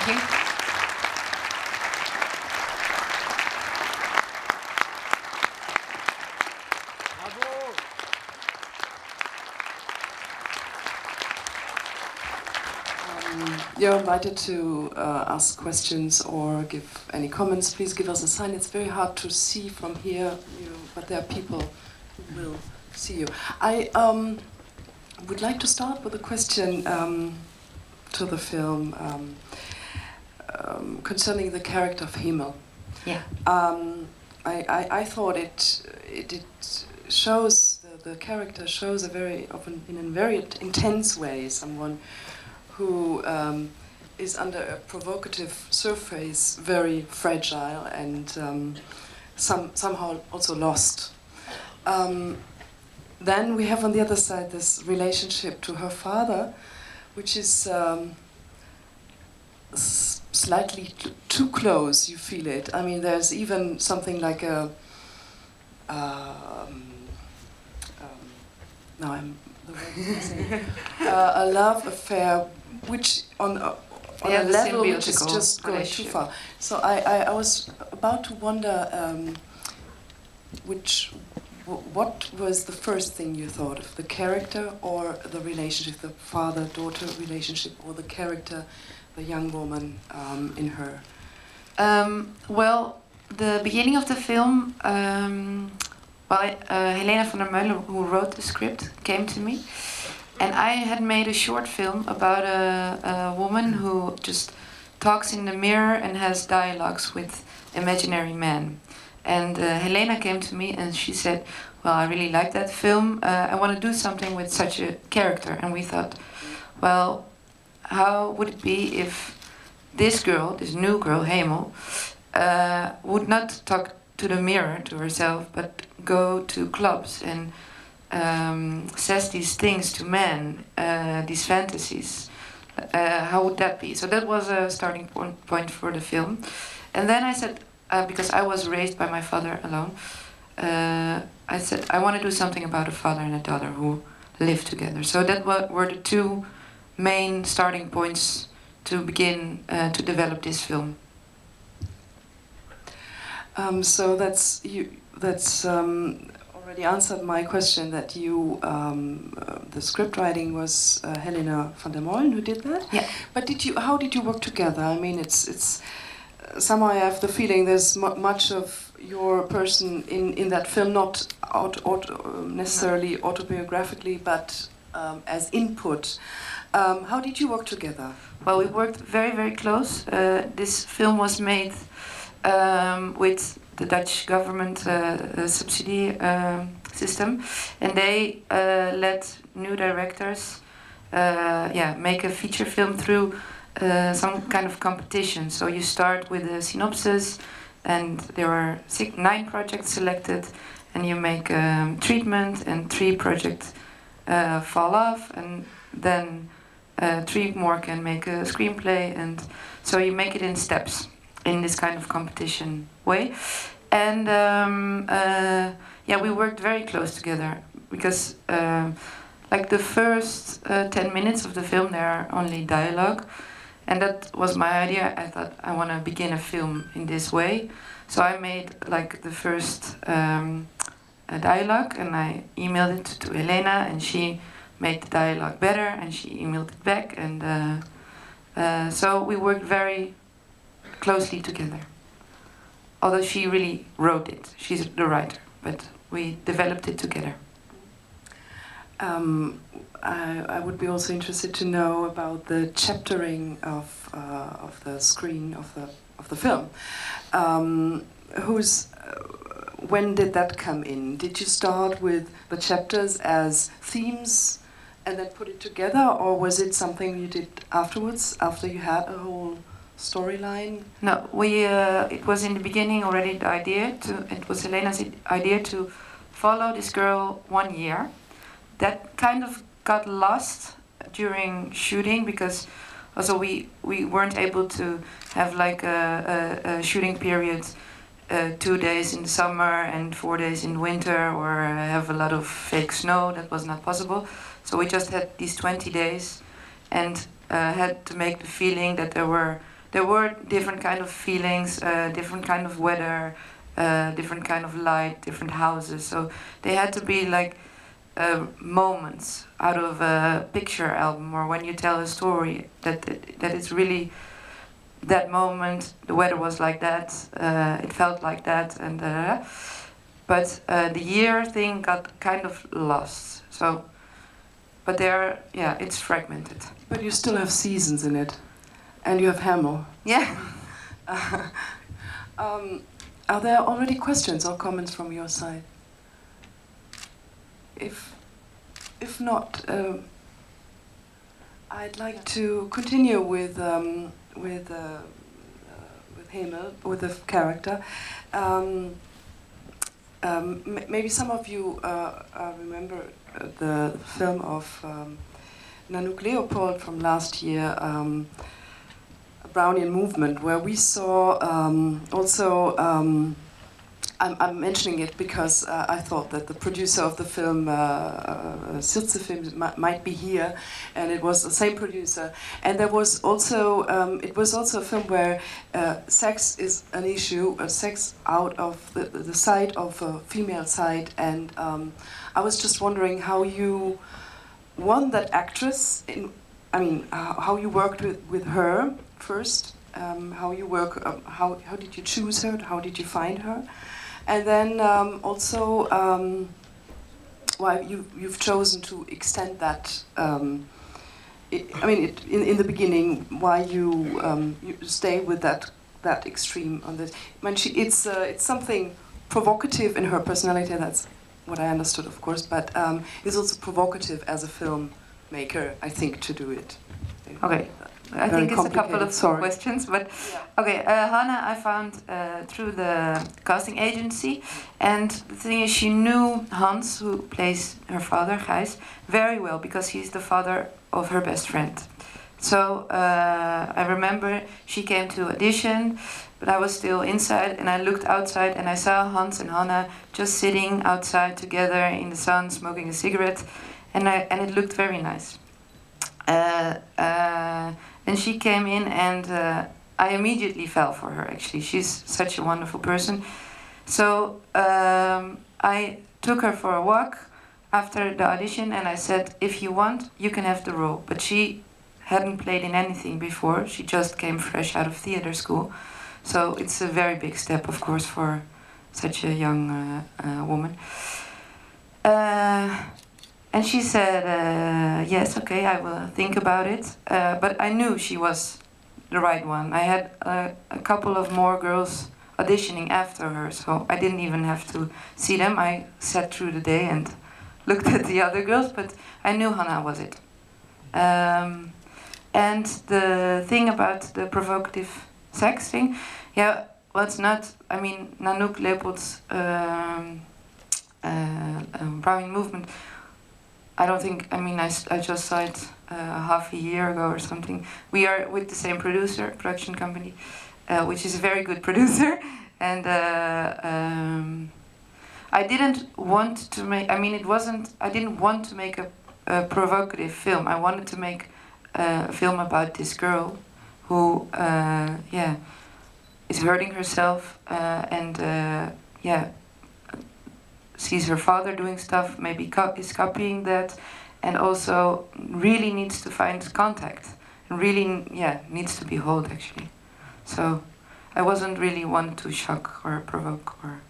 Thank you. You're invited to ask questions or give any comments. Please give us a sign. It's very hard to see from here, but there are people who will see you. I would like to start with a question to the film concerning the character of Hemel. Yeah. I thought it shows the character shows a very often in a very intense way someone who is under a provocative surface, very fragile and somehow also lost. Then we have on the other side this relationship to her father, which is slightly too close, you feel it. I mean, there's even something like a... now I'm the word missing. A love affair, which on a level which is just going too far. So I was about to wonder what was the first thing you thought of, the character or the relationship, the father-daughter relationship, or the character, the young woman in her? Well, the beginning of the film, Helena van der Meulen, who wrote the script, came to me. And I had made a short film about a woman who just talks in the mirror and has dialogues with imaginary men. And Helena came to me and she said, well, I really like that film. I want to do something with such a character. And we thought, well, how would it be if this girl, this new girl, Hemel, would not talk to the mirror, to herself, but go to clubs and says these things to men, these fantasies. How would that be? So that was a starting point for the film. And then I said, because I was raised by my father alone, I said, I want to do something about a father and a daughter who live together. So that were the two main starting points to begin to develop this film. So that's already answered my question that you, the script writing was Helena van der Meulen who did that. Yeah. But how did you work together? I mean, it's somehow I have the feeling there's much of your person in that film, not necessarily autobiographically, but as input. How did you work together? Well, we worked very, very close. This film was made with the Dutch government subsidy system, and they let new directors make a feature film through some kind of competition. So you start with a synopsis, and there are 9 projects selected, and you make treatment, and 3 projects fall off, and then 3 more can make a screenplay, and so you make it in steps in this kind of competition way. And we worked very close together because like the first 10 minutes of the film there are only dialogue, and that was my idea. I thought I want to begin a film in this way, so I made like the first dialogue, and I emailed it to Helena, and she made the dialogue better, and she emailed it back, and so we worked very closely together. Although she really wrote it, she's the writer, but we developed it together. I would be also interested to know about the chaptering of the screen of the film. When did that come in? Did you start with the chapters as themes and then put it together, or was it something you did afterwards, after you had a whole storyline? No, it was in the beginning already the idea it was Helena's idea to follow this girl 1 year. That kind of got lost during shooting because also we weren't able to have like a shooting period 2 days in the summer and 4 days in winter, or have a lot of fake snow. That was not possible. So we just had these 20 days and had to make the feeling that there were different kind of feelings, different kind of weather, different kind of light, different houses. So they had to be like moments out of a picture album, or when you tell a story, that it's really that moment. The weather was like that, it felt like that, and but the year thing got kind of lost. So, but there, yeah, it's fragmented. But you still have seasons in it, and you have Hemel. Yeah. Are there already questions or comments from your side? If not, I'd like to continue with Hemel, with the character. Maybe some of you remember the film of Nanook Leopold from last year, Brownian Movement, where we saw also, I'm mentioning it because I thought that the producer of the film, Sirze Film, might be here, and it was the same producer. And there was also, it was also a film where sex is an issue, sex out of the side of a female side, and I was just wondering how you won that actress. How you worked with her first, how you work, how did you choose her, how did you find her? And then also why you've chosen to extend that. In the beginning, why you stay with that extreme on this. It's something provocative in her personality. That's what I understood, of course. But it's also provocative as a filmmaker, I think, to do it. Okay. I think it's a couple of questions, but yeah. Okay, Hannah I found through the casting agency, and the thing is, she knew Hans, who plays her father, Gijs, very well, because he's the father of her best friend. So I remember she came to audition, but I was still inside, and I looked outside and I saw Hans and Hannah just sitting outside together in the sun, smoking a cigarette, and it looked very nice. And she came in, and I immediately fell for her, actually. She's such a wonderful person. So I took her for a walk after the audition, and I said, if you want, you can have the role. But she hadn't played in anything before. She just came fresh out of theater school. So it's a very big step, of course, for such a young woman. And she said, yes, okay, I will think about it. But I knew she was the right one. I had a couple of more girls auditioning after her, so I didn't even have to see them. I sat through the day and looked at the other girls, but I knew Hannah was it. And the thing about the provocative sex thing, yeah, well, it's not, I mean, Nanook Leopold's Brownian Movement, I don't think, I mean, I just saw it half a year ago or something. We are with the same production company, which is a very good producer. And I didn't want to make, I mean, I didn't want to make a provocative film. I wanted to make a film about this girl who, is hurting herself and, sees her father doing stuff, maybe is copying that, and also really needs to find contact, and really, needs to be held, actually. So I wasn't really one to shock or provoke or